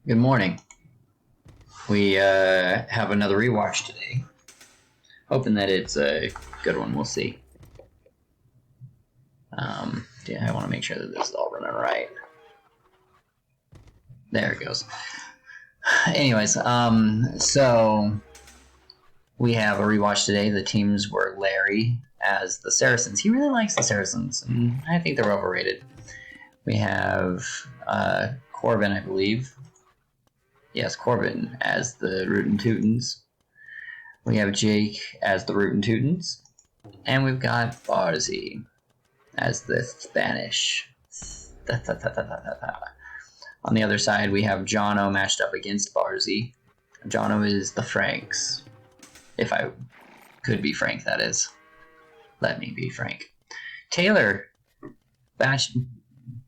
Good morning. We have another rewatch today. Hoping that it's a good one. We'll see. Yeah, I want to make sure that this is all running right. There it goes. Anyways, so we have a rewatch today. The teams were Larry as the Saracens. He really likes the Saracens, and I think they're overrated. We have Corbin, I believe. Yes, Corbin as the Rootin' Tootins. We have Jake as the Rootin' Tootins. And we've got Barzy as the Spanish. On the other side, we have Jono matched up against Barzy. Jono is the Franks. If I could be frank, that is. Let me be frank. Taylor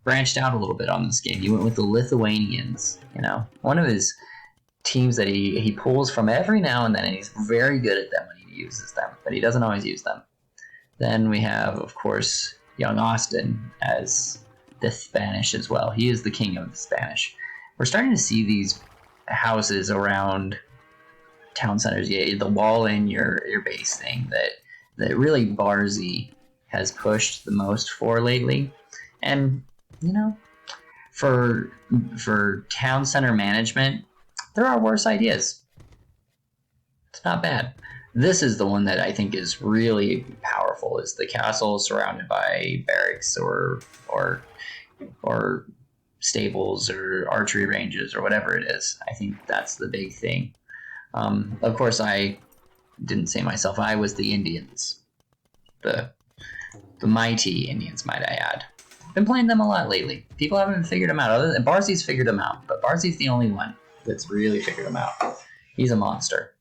branched out a little bit on this game. He went with the Lithuanians, one of his teams that he pulls from every now and then, and he's very good at them when he uses them, but he doesn't always use them. Then we have, of course, young Austin as the Spanish as well. He is the king of the Spanish. We're starting to see these houses around town centers, the wall in your base thing that really Barzy has pushed the most for lately. And for town center management, there are worse ideas. It's not bad. This is the one that I think is really powerful, is the castle surrounded by barracks or stables or archery ranges or whatever it is. I think that's the big thing. Of course, I didn't say myself. I was the Indians. The mighty Indians, might I add. Been playing them a lot lately. People haven't figured them out. Other than Barzy's figured them out, but Barzy's the only one that's really figured them out. He's a monster.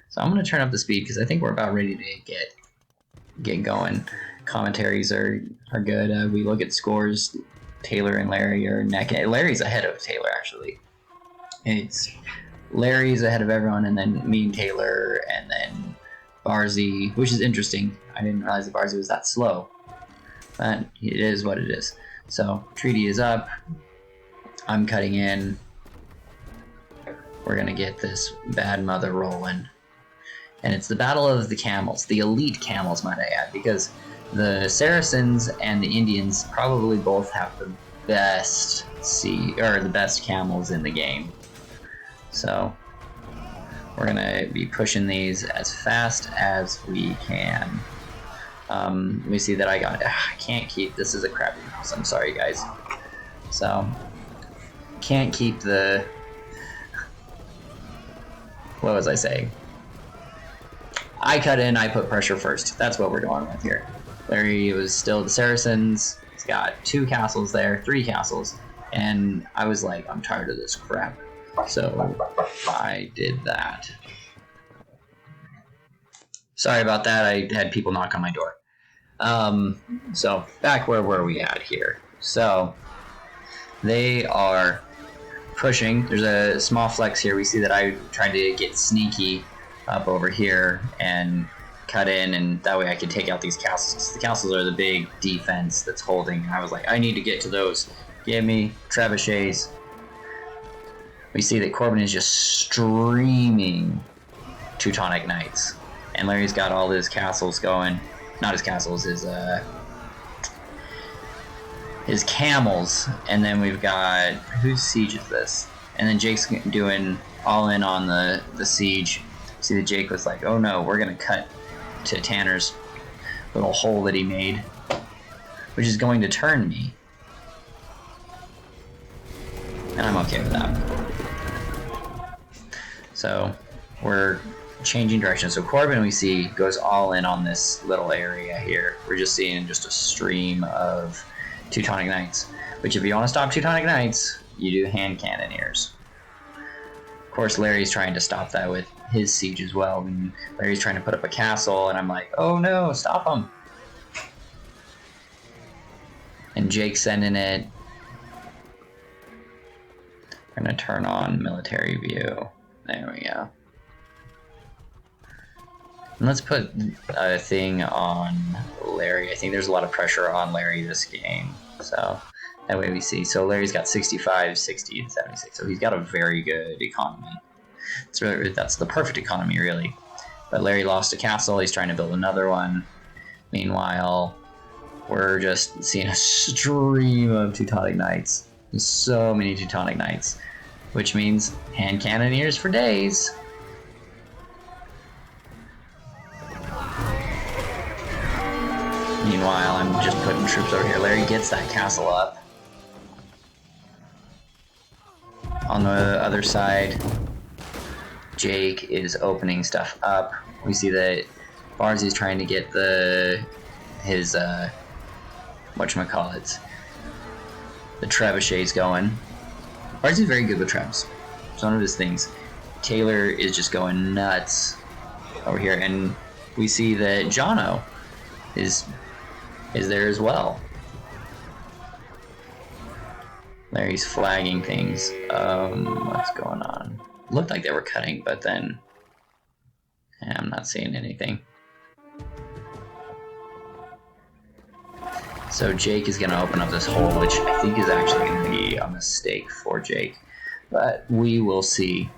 So I'm going to turn up the speed because I think we're about ready to get going. Commentaries are good. We look at scores. Taylor and Larry are neck. Larry's ahead of Taylor, actually. It's Larry's ahead of everyone, and then me and Taylor, and then Barzy, which is interesting. I didn't realize that Barzy was that slow. But it is what it is. So, treaty is up. I'm cutting in. We're going to get this bad mother rolling. And it's the Battle of the Camels. The elite camels, might I add. Because the Saracens and the Indians probably both have the best the best camels in the game. So, we're going to be pushing these as fast as we can. We see that I can't keep, this is a crappy mouse, I'm sorry guys. So, can't keep the, what was I saying? I cut in, I put pressure first. That's what we're going with here. Larry was still the Saracens. He's got 2 castles there, 3 castles. And I was like, I'm tired of this crap. So, I did that. Sorry about that, I had people knock on my door. So back where were we at here? So they are pushing. There's a small flex here. We see that I tried to get sneaky up over here and cut in, and that way I could take out these castles. The castles are the big defense that's holding. I was like, I need to get to those. Give me trebuchets. We see that Corbin is just streaming Teutonic Knights. And Larry's got all his castles going. Not his castles, his camels. And then we've got, whose siege is this? And then Jake's doing all in on the siege. See that Jake was like, oh no, we're going to cut to Tanner's little hole that he made, which is going to turn me. And I'm okay with that. So, we're changing direction. So Corbin, we see, goes all in on this little area here. We're just seeing just a stream of Teutonic Knights, which if you want to stop Teutonic Knights, you do hand cannoneers. Of course, Larry's trying to stop that with his siege as well. And Larry's trying to put up a castle, and I'm like, oh no, stop him. And Jake's sending it. We're going to turn on military view. There we go. And let's put a thing on Larry. I think there's a lot of pressure on Larry this game. So That way we see. So Larry's got 65, 60, and 76. So he's got a very good economy. That's the perfect economy, really. But Larry lost a castle. He's trying to build another one. Meanwhile, we're just seeing a stream of Teutonic Knights. There's so many Teutonic Knights. Which means hand cannoneers for days. Meanwhile, I'm just putting troops over here. Larry gets that castle up. On the other side, Jake is opening stuff up. We see that Barzy's trying to get his whatchamacallit, the trebuchets going. Barzy's very good with trebs. It's one of his things. Taylor is just going nuts over here, and we see that Jono is there as well. Larry's flagging things. What's going on? Looked like they were cutting, but then I'm not seeing anything. So Jake is going to open up this hole, which I think is actually going to be a mistake for Jake, but we will see.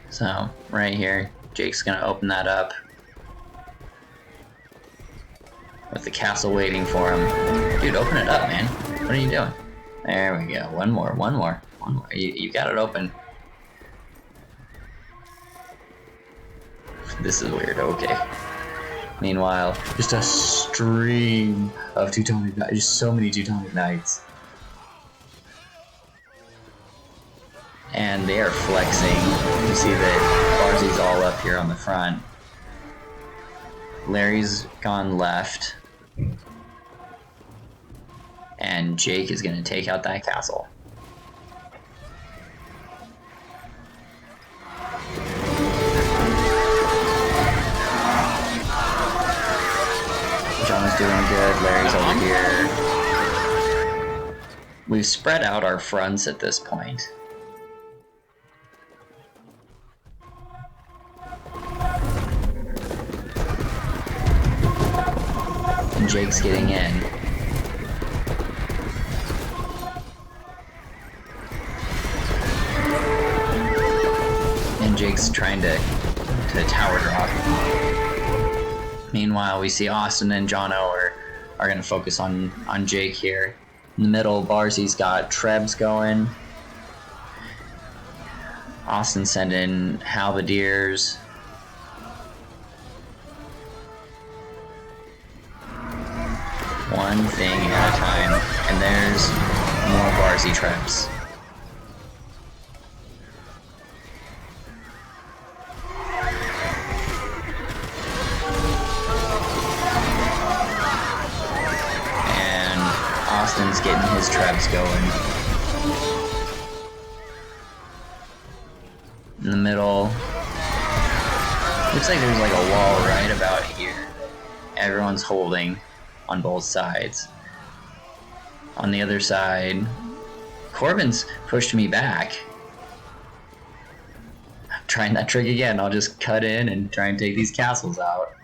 So right here, Jake's going to open that up with the castle waiting for him. Dude, open it up, man. What are you doing? There we go. One more. You got it open. This is weird. Okay. Meanwhile, just a stream of Teutonic Knights. Just so many Teutonic Knights. And they are flexing. You see that Barzy's all up here on the front. Larry's gone left. And Jake is going to take out that castle. John is doing good. Larry's over here. We've spread out our fronts at this point. And Jake's getting in. And Jake's trying to tower drop. Meanwhile, we see Austin and Jono are going to focus on Jake here. In the middle, Barzy's got Trebs going. Austin sending Halberdiers. One thing at a time. And there's more Barzy Trebs. Austin's getting his trebs going. In the middle. Looks like there's like a wall right about here. Everyone's holding on both sides. On the other side, Corbin's pushed me back. I'm trying that trick again. I'll just cut in and try and take these castles out.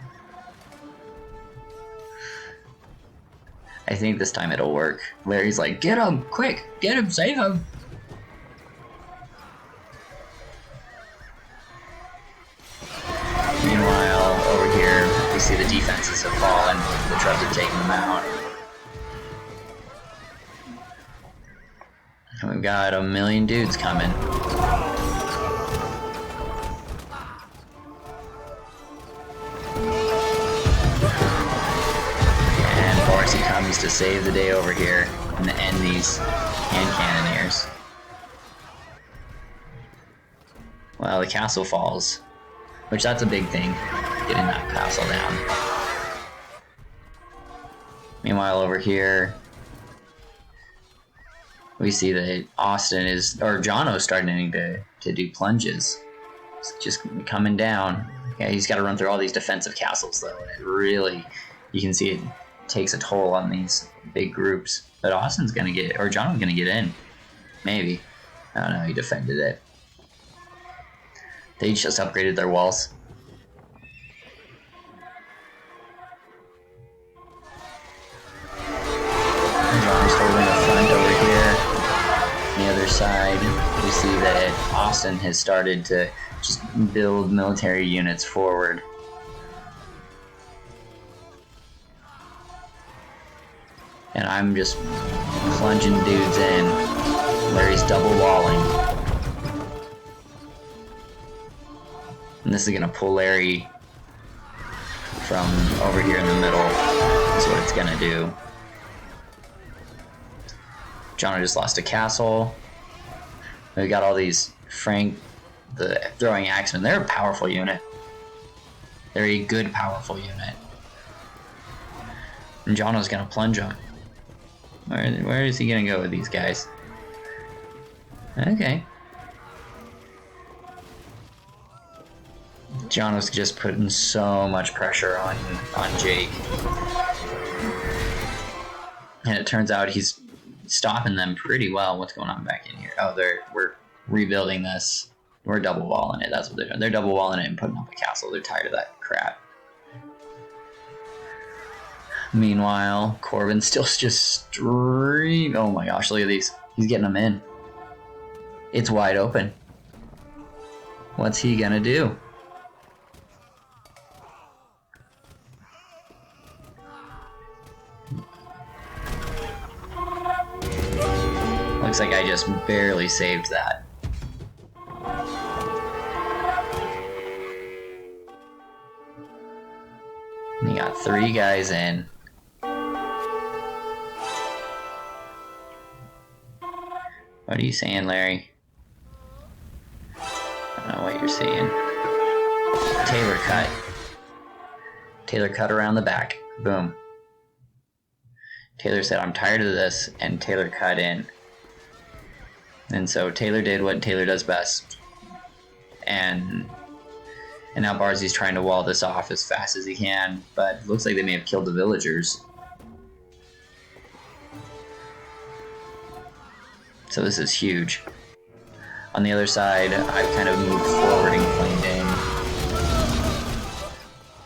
I think this time it'll work. Larry's like, get him, quick, get him, save him. Meanwhile, over here, we see the defenses have fallen. The Trebs have taken them out. And we've got a million dudes coming. He comes to save the day over here and to end these hand cannoneers. Well, the castle falls, which that's a big thing, getting that castle down. Meanwhile, over here, we see that Austin or Jono's starting to do plunges. It's just coming down. Yeah, he's got to run through all these defensive castles though, and it really, you can see it takes a toll on these big groups. But Austin's gonna get, or John's gonna get in. Maybe. I don't know, he defended it. They just upgraded their walls. John's holding the front side, we see that Austin has started to just build military units forward. And I'm just plunging dudes in. Larry's double walling. And this is gonna pull Larry from over here in the middle. That's what it's gonna do. Jono just lost a castle. We got all these the throwing axemen. They're a powerful unit. They're a good, powerful unit. And Jono's gonna plunge them. Where is he gonna go with these guys? Okay. Jono's just putting so much pressure on Jake. And it turns out he's stopping them pretty well. What's going on back in here? Oh, we're rebuilding this. We're double walling it. That's what they're doing. They're double walling it and putting up a castle. They're tired of that crap. Meanwhile, Corbin's still just oh my gosh, look at these. He's getting them in. It's wide open. What's he gonna do? Looks like I just barely saved that. And you got 3 guys in. What are you saying, Larry? I don't know what you're saying. Taylor cut. Taylor cut around the back. Boom. Taylor said, I'm tired of this, and Taylor cut in. And so Taylor did what Taylor does best. And now Barzy's trying to wall this off as fast as he can, but it looks like they may have killed the villagers. So this is huge. On the other side, I've kind of moved forward and claimed in.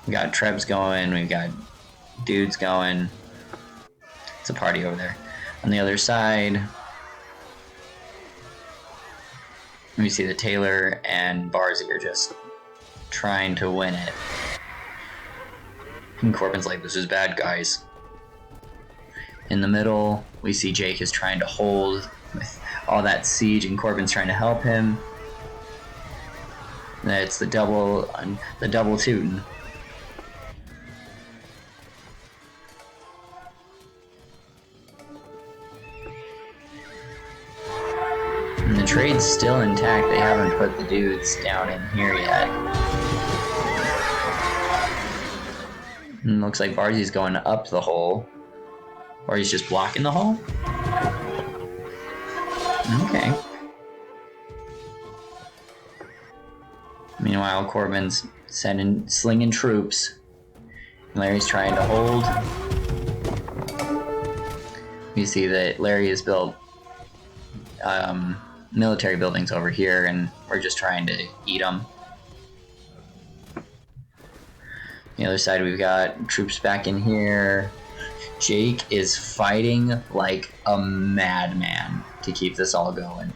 We got Trebs going, we've got dudes going. It's a party over there. On the other side, we see that Taylor and Barzy are just trying to win it. And Corbin's like, this is bad, guys. In the middle, we see Jake is trying to hold with all that siege, and Corbin's trying to help him. And it's the double tootin'. And the trade's still intact. They haven't put the dudes down in here yet. And looks like Barzy's going up the hole. Or he's just blocking the hole? Okay. Meanwhile, Corbin's slinging troops. Larry's trying to hold. You see that Larry has built military buildings over here, and we're just trying to eat them. The other side, we've got troops back in here. Jake is fighting like a madman to keep this all going.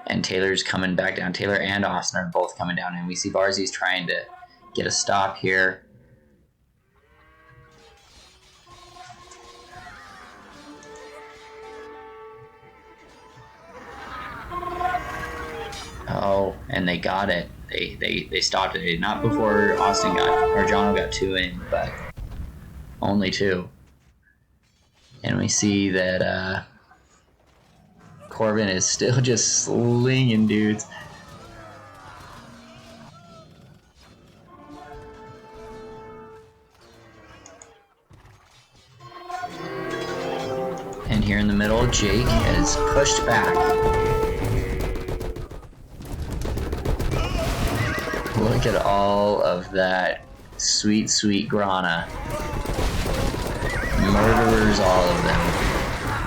And Taylor's coming back down. Taylor and Austin are both coming down, and we see Barzy's trying to get a stop here. Oh, and they got it. They stopped it. Not before Austin Jono got 2 in, but only 2. And we see that Corbin is still just slinging dudes. And here in the middle, Jake has pushed back. Look at all of that sweet, sweet grana. Murderers, all of them.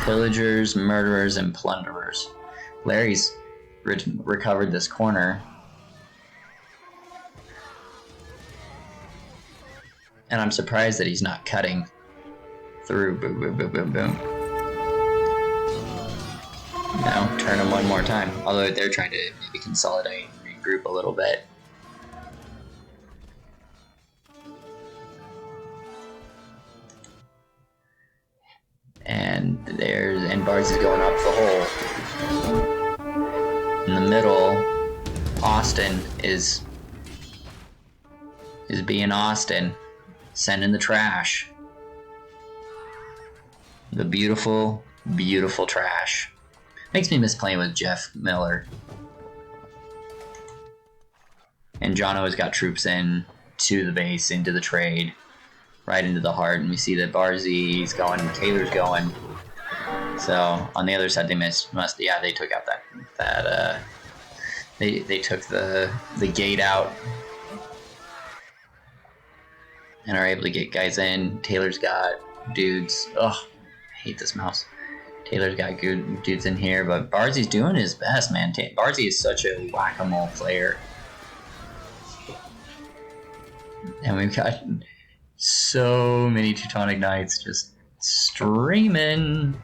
Pillagers, murderers, and plunderers. Larry's recovered this corner. And I'm surprised that he's not cutting through. Boom, boom, boom, boom, boom. turn them one more time. Although they're trying to maybe consolidate and regroup a little bit. And Barnes is going up the hole. In the middle, Austin is being Austin, sending the trash. The beautiful, beautiful trash. Makes me miss playing with Jeff Miller. And Jono has got troops in to the base, into the trade, right into the heart, and we see that Barzy's going, Taylor's going. So on the other side, they they took out they took the gate out and are able to get guys in. Taylor's got dudes. Ugh, I hate this mouse. Taylor's got good dudes in here, but Barzy's doing his best, man. Barzy is such a whack-a-mole player. And we've got so many Teutonic Knights just streaming.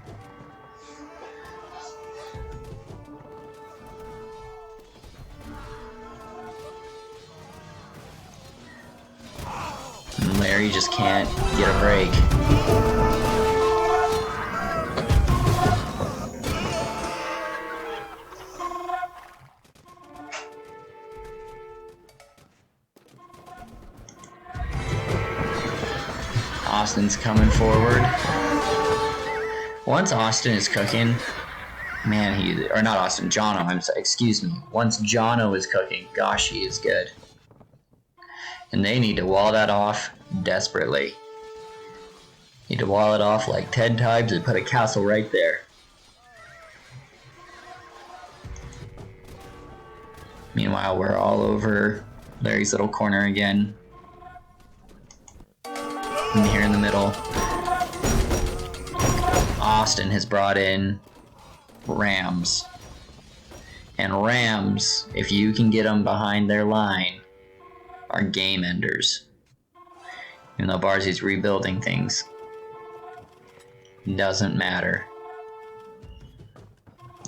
And Larry just can't get a break. Austin's coming forward. Once Austin is cooking, man, excuse me. Once Jono is cooking, gosh, he is good. And they need to wall that off desperately. Need to wall it off like 10 times and put a castle right there. Meanwhile, we're all over Larry's little corner again. And here in the middle, Austin has brought in Rams. And Rams, if you can get them behind their line, are game enders. Even though Barzy's rebuilding things, doesn't matter.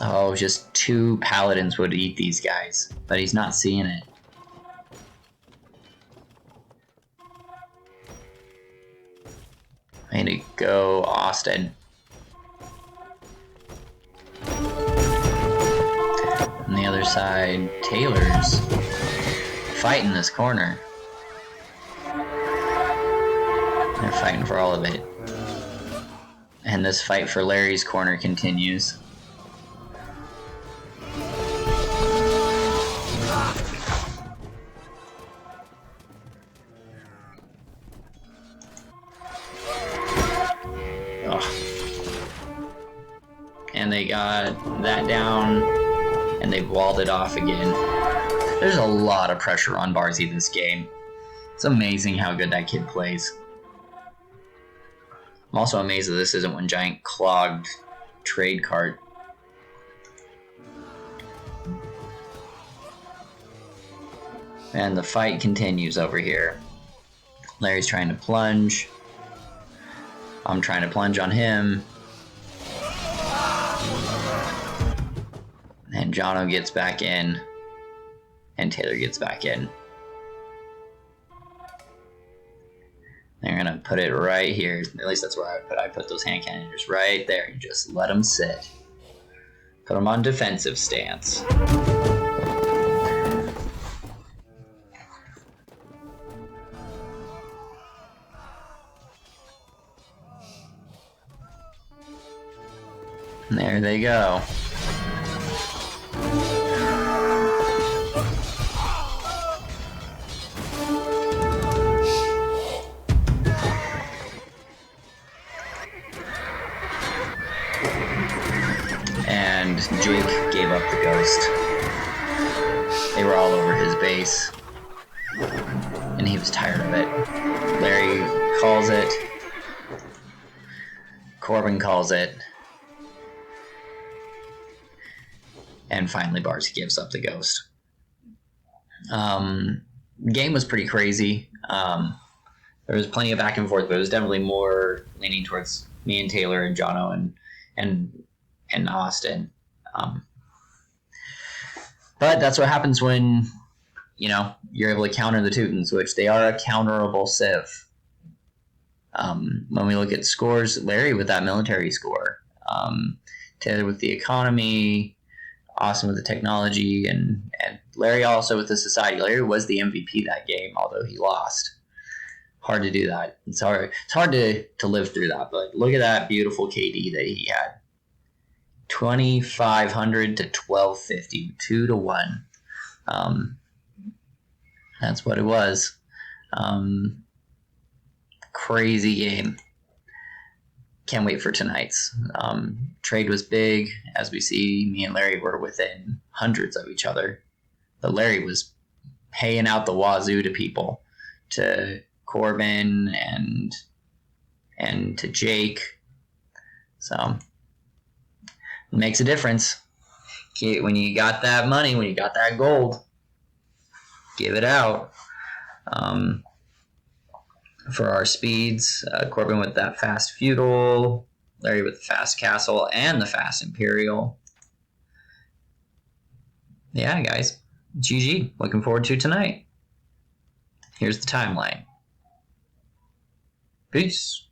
Oh, just 2 paladins would eat these guys, but he's not seeing it. Way to go, Austin. On the other side, Taylor's fighting this corner. They're fighting for all of it. And this fight for Larry's corner continues. And they got that down, and they walled it off again. There's a lot of pressure on Barzy this game. It's amazing how good that kid plays. I'm also amazed that this isn't one giant clogged trade cart. And the fight continues over here. Larry's trying to plunge. I'm trying to plunge on him. And Jono gets back in. And Taylor gets back in. They're going to put it right here. At least that's where I put those hand cannons right there. And just let them sit. Put them on defensive stance. And there they go. And Jake gave up the ghost. They were all over his base. And he was tired of it. Larry calls it. Corbin calls it. And finally Barzy gives up the ghost. Game was pretty crazy. There was plenty of back and forth, but it was definitely more leaning towards me and Taylor and Jono and Austin. Um, but that's what happens when, you're able to counter the Teutons, which they are a counterable civ. When we look at scores, Larry with that military score, Taylor with the economy, Austin with the technology, and Larry also with the society. Larry was the MVP that game, although he lost. Hard to do that. It's hard to live through that, but look at that beautiful KD that he had. 2,500 to 1,250, 2-1. That's what it was. Crazy game. Can't wait for tonight's. Trade was big. As we see, me and Larry were within hundreds of each other. But Larry was paying out the wazoo to people, to Corbin and to Jake. So it makes a difference. When you got that money, when you got that gold, give it out. For our speeds, Corbin with that fast feudal, Larry with the fast castle and the fast imperial. Yeah, guys, GG. Looking forward to tonight. Here's the timeline. Peace.